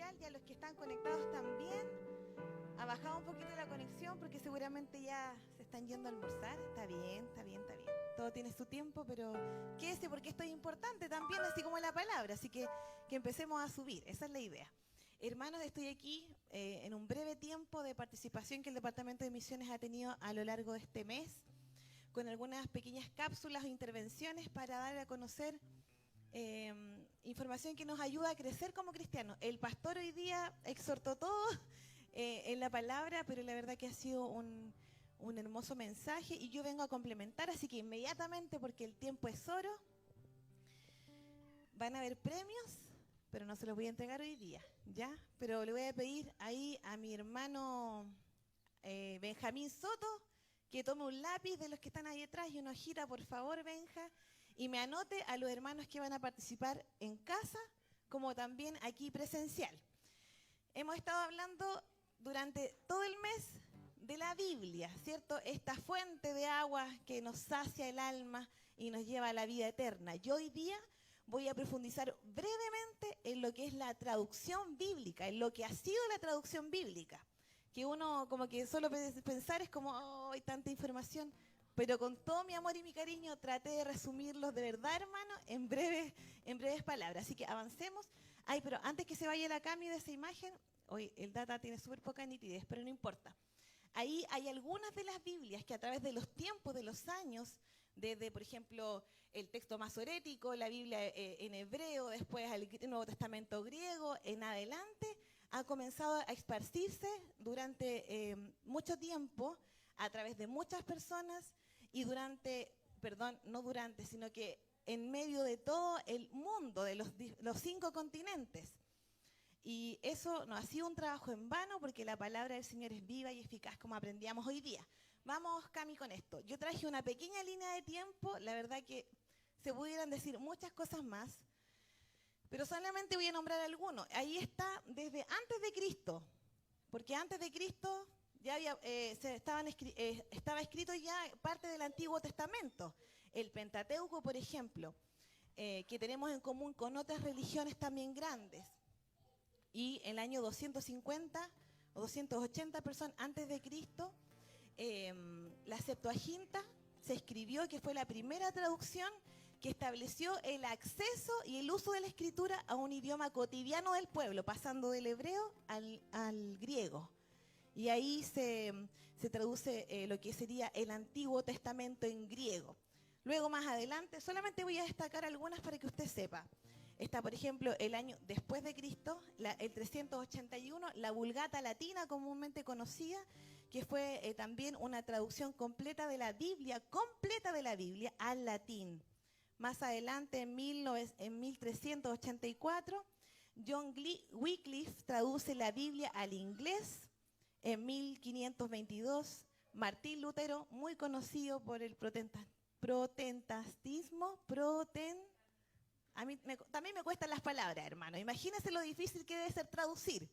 presencial y a los que están conectados también. Ha bajado un poquito la conexión porque seguramente ya se están yendo a almorzar. Está bien, está bien, está bien. Todo tiene su tiempo, pero quédese porque esto es importante también, así como la palabra. Así que empecemos a subir, esa es la idea. Hermanos, estoy aquí en un breve tiempo de participación que el Departamento de Misiones ha tenido a lo largo de este mes, con algunas pequeñas cápsulas o intervenciones para dar a conocer información que nos ayuda a crecer como cristianos. El pastor hoy día exhortó todo en la palabra, pero la verdad que ha sido un hermoso mensaje y yo vengo a complementar, así que inmediatamente, porque el tiempo es oro, van a haber premios, pero no se los voy a entregar hoy día, ¿ya? Pero le voy a pedir ahí a mi hermano Benjamín Soto que tome un lápiz de los que están ahí detrás y una hojita, por favor, Benja, y me anote a los hermanos que van a participar en casa, como también aquí presencial. Hemos estado hablando durante todo el mes de la Biblia, ¿cierto? Esta fuente de agua que nos sacia el alma y nos lleva a la vida eterna. Yo hoy día voy a profundizar brevemente en lo que es la traducción bíblica, en lo que ha sido la traducción bíblica. Que uno como que solo pensar es como, oh, hay tanta información, pero con todo mi amor y mi cariño traté de resumirlos de verdad, hermano, en breves palabras. Así que avancemos. Ay, pero antes que se vaya la cambio de esa imagen, hoy el data tiene súper poca nitidez, pero no importa. Ahí hay algunas de las Biblias que a través de los tiempos, de los años, desde, por ejemplo, el texto masorético, la Biblia en hebreo, después el Nuevo Testamento griego, en adelante, ha comenzado a esparcirse durante mucho tiempo a través de muchas personas y no durante, sino que en medio de todo el mundo, de los 5 continentes. Y eso no ha sido un trabajo en vano porque la palabra del Señor es viva y eficaz, como aprendíamos hoy día. Vamos, Cami, con esto. Yo traje una pequeña línea de tiempo, la verdad que se pudieran decir muchas cosas más, pero solamente voy a nombrar algunos. Ahí está desde antes de Cristo, porque antes de Cristo ya estaba escrito ya parte del Antiguo Testamento. El Pentateuco, por ejemplo, que tenemos en común con otras religiones también grandes. Y en el año 250 o 280 personas antes de Cristo, la Septuaginta se escribió, que fue la primera traducción que estableció el acceso y el uso de la escritura a un idioma cotidiano del pueblo, pasando del hebreo al griego. Y ahí se traduce lo que sería el Antiguo Testamento en griego. Luego más adelante, solamente voy a destacar algunas para que usted sepa. Está, por ejemplo, el año después de Cristo, el 381, la Vulgata Latina, comúnmente conocida, que fue también una traducción completa de la Biblia al latín. Más adelante, en 1384, John Wycliffe traduce la Biblia al inglés. En 1522, Martín Lutero, muy conocido por el protestantismo, a mí también me cuestan las palabras, hermano. Imagínense lo difícil que debe ser traducir.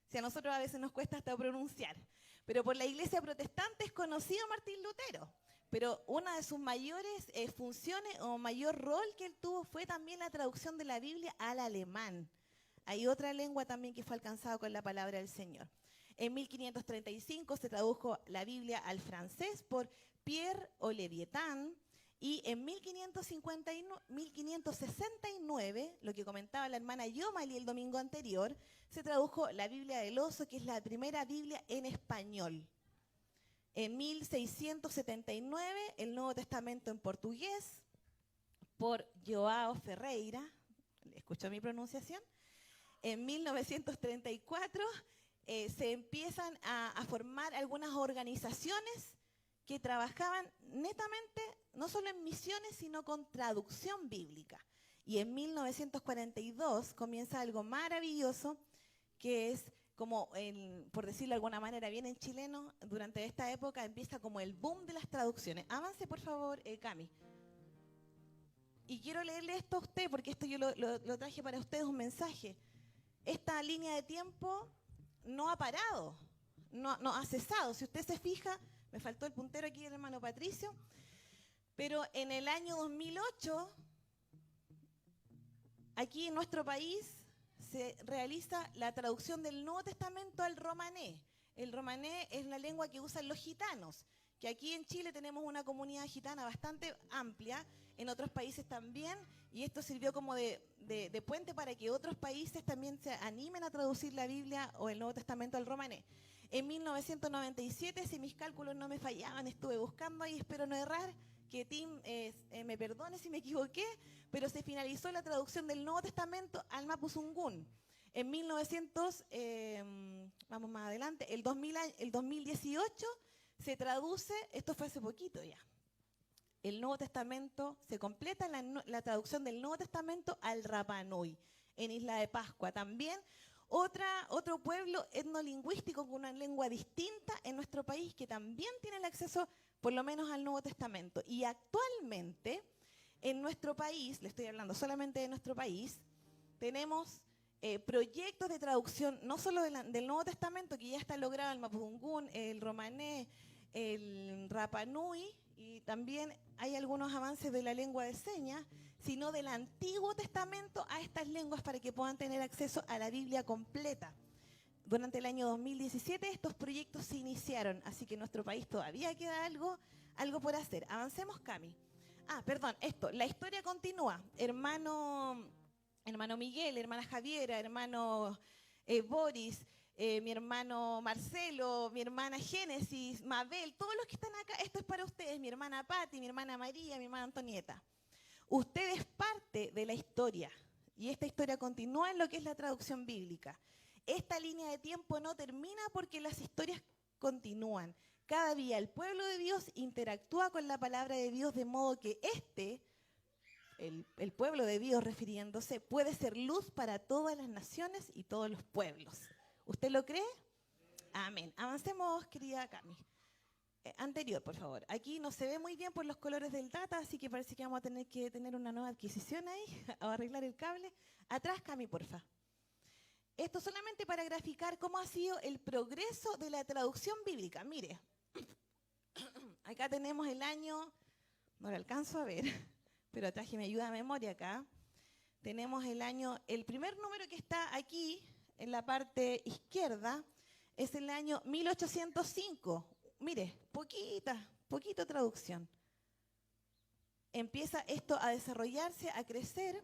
Si a nosotros a veces nos cuesta hasta pronunciar. Pero por la iglesia protestante es conocido Martín Lutero. Pero una de sus mayores funciones o mayor rol que él tuvo fue también la traducción de la Biblia al alemán. Hay otra lengua también que fue alcanzada con la palabra del Señor. En 1535 se tradujo la Biblia al francés por Pierre Olivietan. Y en 1569, lo que comentaba la hermana Yomali el domingo anterior, se tradujo la Biblia del Oso, que es la primera Biblia en español. En 1679, el Nuevo Testamento en portugués, por João Ferreira, ¿escuchó mi pronunciación? En 1934 se empiezan a formar algunas organizaciones que trabajaban netamente, no solo en misiones, sino con traducción bíblica. Y en 1942 comienza algo maravilloso, que es como, por decirlo de alguna manera, bien en chileno, durante esta época empieza como el boom de las traducciones. Avance, por favor, Cami. Y quiero leerle esto a usted, porque esto yo lo traje para ustedes, un mensaje. Esta línea de tiempo no ha parado, no ha cesado. Si usted se fija, me faltó el puntero aquí del hermano Patricio, pero en el año 2008, aquí en nuestro país, se realiza la traducción del Nuevo Testamento al romané. El romané es la lengua que usan los gitanos, que aquí en Chile tenemos una comunidad gitana bastante amplia, en otros países también, y esto sirvió como de puente para que otros países también se animen a traducir la Biblia o el Nuevo Testamento al romané. En 1997, si mis cálculos no me fallaban, estuve buscando y espero no errar, que Tim me perdone si me equivoqué, pero se finalizó la traducción del Nuevo Testamento al Mapuzungún. En 1900, vamos más adelante, el 2018 se traduce, esto fue hace poquito ya, el Nuevo Testamento, se completa la traducción del Nuevo Testamento al Rapa Nui, en Isla de Pascua. También otro pueblo etnolingüístico con una lengua distinta en nuestro país que también tiene el acceso por lo menos al Nuevo Testamento. Y actualmente en nuestro país, le estoy hablando solamente de nuestro país, tenemos proyectos de traducción no solo del Nuevo Testamento, que ya está logrado el Mapudungún, el romané, el Rapa Nui, y también hay algunos avances de la lengua de señas, sino del Antiguo Testamento a estas lenguas para que puedan tener acceso a la Biblia completa. Durante el año 2017 estos proyectos se iniciaron, así que en nuestro país todavía queda algo por hacer. Avancemos, Cami. Perdón, la historia continúa. Hermano Miguel, hermana Javiera, hermano Boris, mi hermano Marcelo, mi hermana Génesis, Mabel, todos los que están acá, esto es para ustedes, mi hermana Patti, mi hermana María, mi hermana Antonieta. Usted es parte de la historia y esta historia continúa en lo que es la traducción bíblica. Esta línea de tiempo no termina porque las historias continúan. Cada día el pueblo de Dios interactúa con la palabra de Dios de modo que el pueblo de Dios refiriéndose, puede ser luz para todas las naciones y todos los pueblos. ¿Usted lo cree? Amén. Avancemos, querida Cami. Anterior, por favor. Aquí no se ve muy bien por los colores del data, así que parece que vamos a tener que tener una nueva adquisición ahí, o arreglar el cable. Atrás, Cami, porfa. Esto solamente para graficar cómo ha sido el progreso de la traducción bíblica. Mire, acá tenemos el año, no lo alcanzo a ver, pero traje mi ayuda a memoria acá. Tenemos el primer número que está aquí, en la parte izquierda, es el año 1805. Mire, poquita traducción. Empieza esto a desarrollarse, a crecer,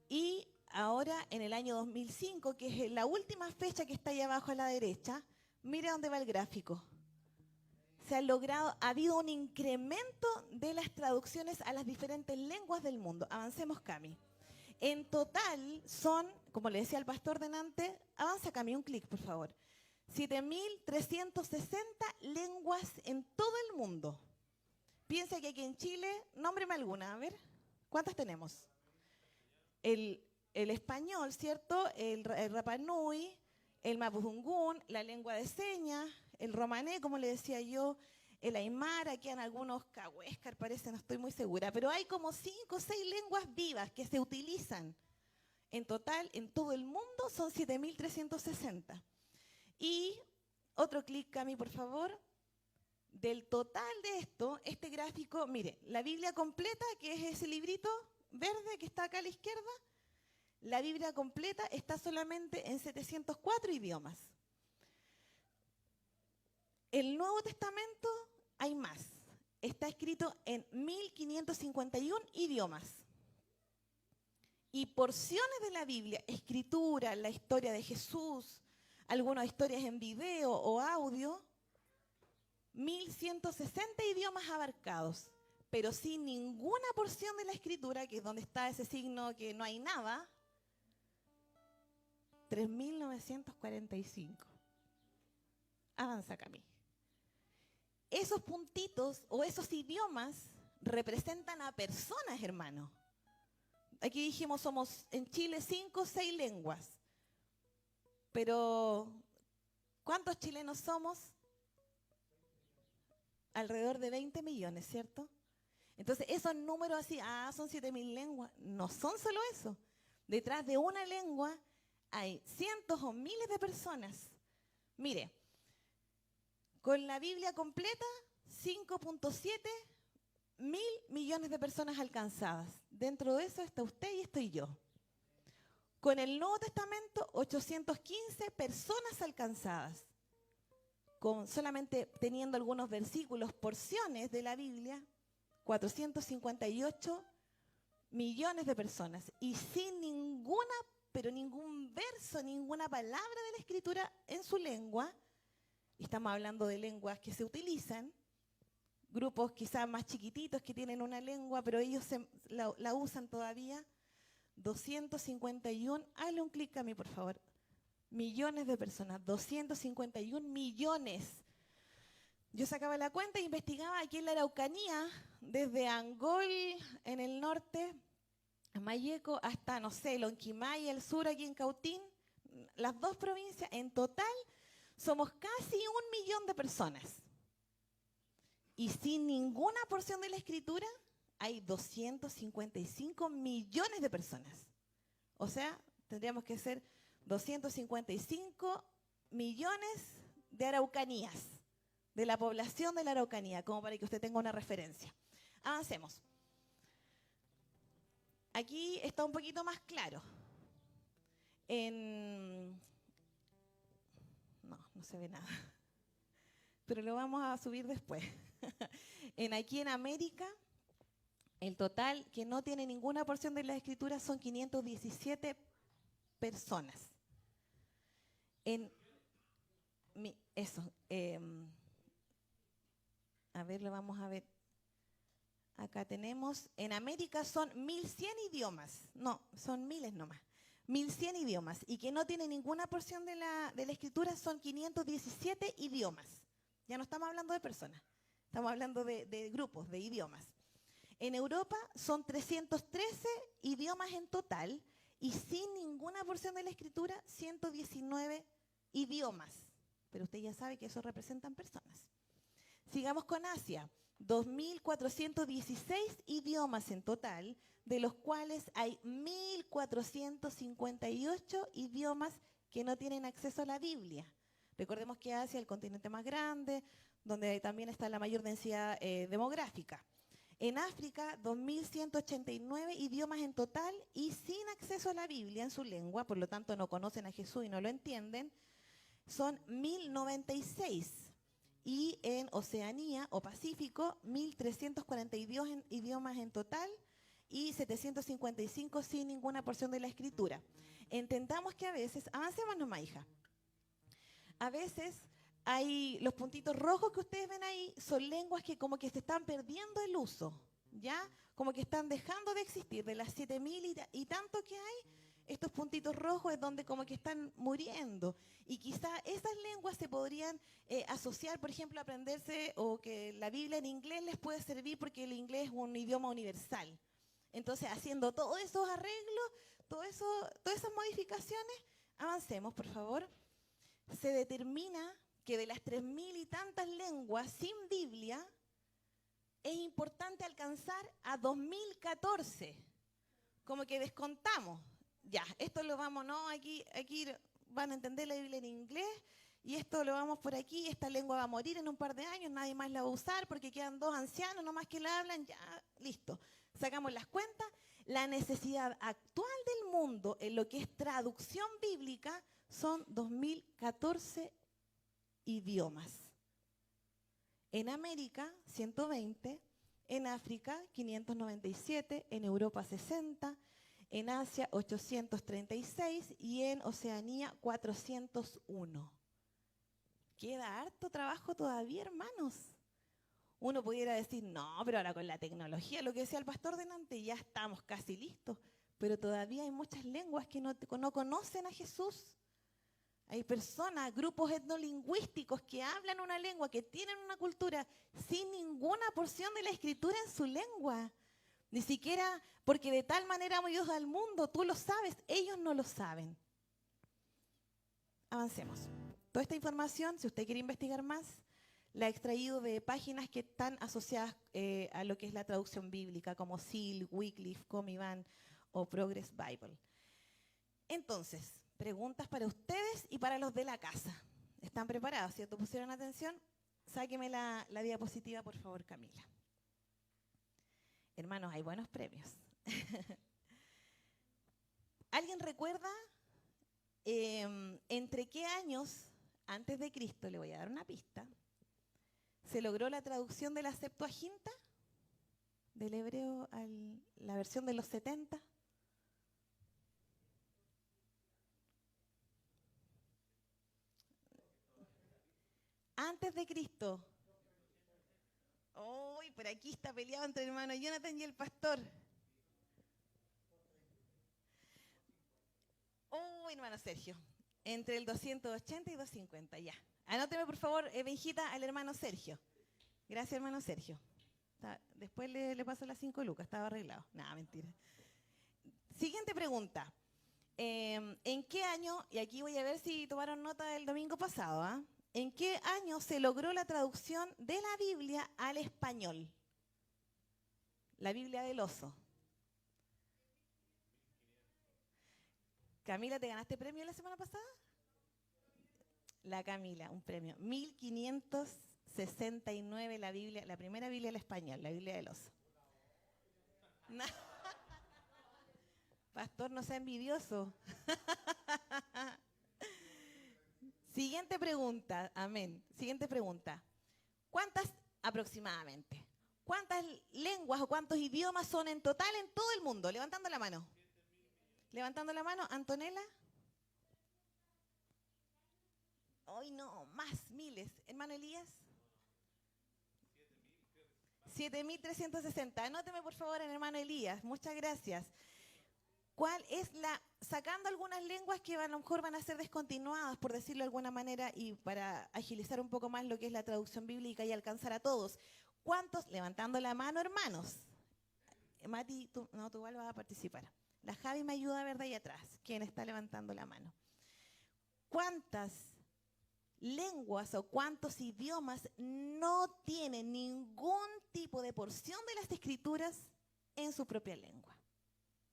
y ahora en el año 2005, que es la última fecha que está ahí abajo a la derecha, mire dónde va el gráfico. Ha habido un incremento de las traducciones a las diferentes lenguas del mundo. Avancemos, Cami. En total son, como le decía al pastor delante, avanza, Cami, un clic, por favor. 7.360 lenguas en todo el mundo. Piensa que aquí en Chile, nómbreme alguna, a ver, ¿cuántas tenemos? El español, ¿cierto? El Rapa Nui, el Mapudungún, la lengua de señas, el romané, como le decía yo, el aymara, quedan algunos cahuéscar, parece, no estoy muy segura, pero hay como 5 o 6 lenguas vivas que se utilizan. En total, en todo el mundo, son 7.360. Y otro clic, Cami, por favor. Del total de esto, este gráfico, mire, la Biblia completa, que es ese librito verde que está acá a la izquierda, la Biblia completa está solamente en 704 idiomas. El Nuevo Testamento hay más. Está escrito en 1551 idiomas. Y porciones de la Biblia, escritura, la historia de Jesús, algunas historias en video o audio, 1160 idiomas abarcados, pero sin ninguna porción de la escritura, que es donde está ese signo que no hay nada, 3.945. Avanza, Cami. Esos puntitos o esos idiomas representan a personas, hermano. Aquí dijimos, somos en Chile 5 o 6 lenguas. Pero, ¿cuántos chilenos somos? Alrededor de 20 millones, ¿cierto? Entonces, esos números así, son 7.000 lenguas. No son solo eso. Detrás de una lengua hay cientos o miles de personas. Mire, con la Biblia completa, 5.7 mil millones de personas alcanzadas. Dentro de eso está usted y estoy yo. Con el Nuevo Testamento, 815 personas alcanzadas. Con solamente teniendo algunos versículos, porciones de la Biblia, 458 millones de personas. Y sin ninguna, pero ningún verso, ninguna palabra de la Escritura en su lengua. Y estamos hablando de lenguas que se utilizan. Grupos quizás más chiquititos que tienen una lengua, pero ellos la usan todavía. 251, hazle un clic a mí, por favor. Millones de personas, 251 millones. Yo sacaba la cuenta e investigaba aquí en la Araucanía, desde Angol en el norte, a Mayeco, hasta, no sé, Lonquimay, el sur, aquí en Cautín, las dos provincias, en total somos casi 1 millón de personas. Y sin ninguna porción de la Escritura, hay 255 millones de personas. O sea, tendríamos que ser 255 millones de araucanías, de la población de la Araucanía, como para que usted tenga una referencia. Avancemos. Aquí está un poquito más claro. No se ve nada. Pero lo vamos a subir después. Aquí en América, el total que no tiene ninguna porción de la Escritura son 517 personas. A ver, lo vamos a ver. Acá tenemos, en América son 1100 idiomas. No, son miles nomás. 1100 idiomas. Y que no tiene ninguna porción de la Escritura son 517 idiomas. Ya no estamos hablando de personas. Estamos hablando de grupos, de idiomas. En Europa son 313 idiomas en total y sin ninguna porción de la Escritura, 119 idiomas. Pero usted ya sabe que eso representan personas. Sigamos con Asia. 2.416 idiomas en total, de los cuales hay 1.458 idiomas que no tienen acceso a la Biblia. Recordemos que Asia es el continente más grande, donde también está la mayor densidad demográfica. En África, 2.189 idiomas en total y sin acceso a la Biblia en su lengua, por lo tanto no conocen a Jesús y no lo entienden, son 1.096. Y en Oceanía o Pacífico, 1.342 idiomas en total y 755 sin ninguna porción de la Escritura. Entendamos que a veces, avancemos nomás, hija, a veces hay los puntitos rojos que ustedes ven ahí, son lenguas que como que se están perdiendo el uso, ¿ya? Como que están dejando de existir. De las 7.000 y tanto que hay, estos puntitos rojos es donde como que están muriendo. Y quizá esas lenguas se podrían asociar, por ejemplo, a aprenderse, o que la Biblia en inglés les puede servir porque el inglés es un idioma universal. Entonces, haciendo todos esos arreglos, todas esas modificaciones, avancemos, por favor. Se determina que de las 3.000 y tantas lenguas sin Biblia, es importante alcanzar a 2014. Como que descontamos. Ya, esto lo vamos, ¿no? Aquí van a entender la Biblia en inglés, y esto lo vamos por aquí, esta lengua va a morir en un par de años, nadie más la va a usar porque quedan 2 ancianos nomás que la hablan, ya, listo. Sacamos las cuentas. La necesidad actual del mundo en lo que es traducción bíblica son 2014 idiomas. En América, 120, en África, 597, en Europa, 60, en Asia, 836 y en Oceanía, 401. Queda harto trabajo todavía, hermanos. Uno pudiera decir, no, pero ahora con la tecnología, lo que decía el pastor delante, ya estamos casi listos. Pero todavía hay muchas lenguas que no conocen a Jesús. Hay personas, grupos etnolingüísticos que hablan una lengua, que tienen una cultura sin ninguna porción de la Escritura en su lengua. Ni siquiera porque de tal manera amó Dios al mundo, tú lo sabes, ellos no lo saben. Avancemos. Toda esta información, si usted quiere investigar más, la he extraído de páginas que están asociadas a lo que es la traducción bíblica, como SEAL, Wycliffe, Comiban o Progress Bible. Entonces, preguntas para ustedes y para los de la casa. ¿Están preparados? ¿Cierto? ¿Pusieron atención? Sáqueme la diapositiva, por favor, Camila. Hermanos, hay buenos premios. ¿Alguien recuerda entre qué años antes de Cristo, le voy a dar una pista, se logró la traducción de la Septuaginta, del hebreo a la versión de los 70? Antes de Cristo. Uy, por aquí está peleado entre el hermano Jonathan y el pastor. Uy, hermano Sergio. Entre el 280 y 250, ya. Anóteme, por favor, Benjita, al hermano Sergio. Gracias, hermano Sergio. Después le paso las 5 lucas, estaba arreglado. Nada, mentira. Siguiente pregunta. ¿En qué año, y aquí voy a ver si tomaron nota del domingo pasado, ¿ah? ¿En qué año se logró la traducción de la Biblia al español? La Biblia del oso. Camila, ¿te ganaste premio la semana pasada? La Camila, un premio. 1569 la Biblia, la primera Biblia al español, la Biblia del oso. No. Pastor, no sea envidioso. Siguiente pregunta, amén. Siguiente pregunta. ¿Cuántas aproximadamente? ¿Cuántas lenguas o cuántos idiomas son en total en todo el mundo? Levantando la mano. Levantando la mano, Antonella. Hoy no, más, miles. Hermano Elías. 7.360. Anóteme por favor al hermano Elías. Muchas gracias. ¿Cuál es sacando algunas lenguas que a lo mejor van a ser descontinuadas, por decirlo de alguna manera, y para agilizar un poco más lo que es la traducción bíblica y alcanzar a todos? ¿Cuántos? Levantando la mano, hermanos. Mati, tú igual vas a participar. La Javi me ayuda, ¿verdad? Ahí atrás. ¿Quién está levantando la mano? ¿Cuántas lenguas o cuántos idiomas no tienen ningún tipo de porción de las escrituras en su propia lengua?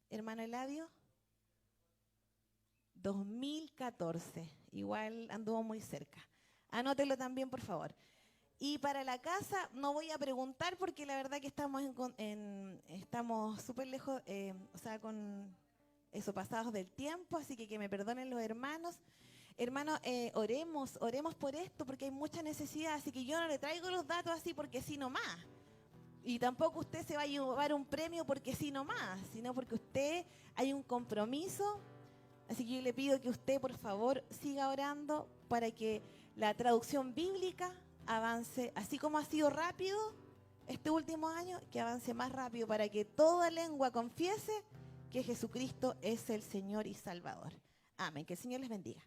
Hermano Eladio. 2014. Igual anduvo muy cerca. Anótelo también, por favor. Y para la casa no voy a preguntar porque la verdad que estamos súper lejos, o sea, con eso pasados del tiempo, así que me perdonen los hermanos. Hermanos, oremos por esto porque hay mucha necesidad, así que yo no le traigo los datos así porque sí nomás. Y tampoco usted se va a llevar un premio porque sí nomás, sino porque usted hay un compromiso. Así que yo le pido que usted, por favor, siga orando para que la traducción bíblica avance, así como ha sido rápido este último año, que avance más rápido para que toda lengua confiese que Jesucristo es el Señor y Salvador. Amén. Que el Señor les bendiga.